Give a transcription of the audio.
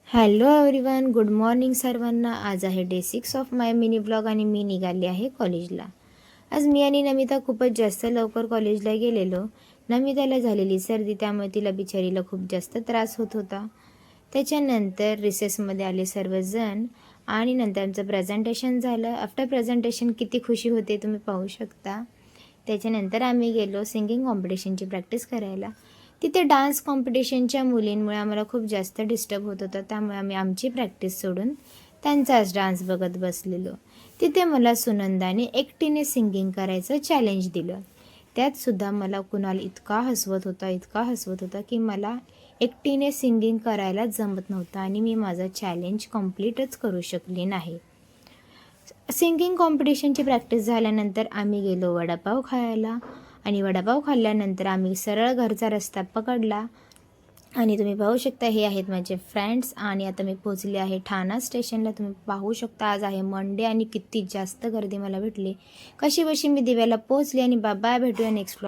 Hello everyone, good morning सर्वांना. आज आहे day 6 of my mini blog आणि मी निघाली आहे कॉलेजला. आज मी आणि नमिता खूपच जास्त लवकर कॉलेजला गेलेलो. नमिताला झालेली सर्दी, त्यामुळे तिला बिचारीला खूप जास्त त्रास होत होता. त्याच्यानंतर रिसेसमध्ये आले सर्वजण आणि नंतर आमचं प्रेझेंटेशन झालं. आफ्टर प्रेझेंटेशन किती खुशी होते तुम्ही पाहू शकता. त्याच्यानंतर आम्ही गेलो सिंगिंग कॉम्पिटिशनची प्रॅक्टिस करायला. तिथे डान्स कॉम्पिटिशनच्या मुलींमुळे आम्हाला खूप जास्त डिस्टर्ब होत होतं, त्यामुळे आम्ही आमची प्रॅक्टिस सोडून त्यांचाच डान्स बघत बसलेलो. तिथे मला सुनंदाने एकटीने सिंगिंग करायचं चॅलेंज दिलं. त्यातसुद्धा मला कुणाल इतका हसवत होता की मला एकटीने सिंगिंग करायला जमत नव्हतं आणि मी माझं चॅलेंज कंप्लीटच करू शकले नाही. सिंगिंग कॉम्पिटिशनची प्रॅक्टिस झाल्यानंतर आम्ही गेलो वडापाव खायला आणि वडापाव खाल्ल्यानंतर आम्ही सरळ घरचा रस्ता पकडला. आणि तुम्ही पाहू शकता हे आहेत माझे फ्रेंड्स आणि आता मी पोहोचले आहे ठाणा स्टेशनला. तुम्ही पाहू शकता आज आहे मंडे आणि किती जास्त गर्दी मला भेटली. कशी बशी मी दिव्याला पोहोचली आणि बाबा भेटूया नेक्स्ट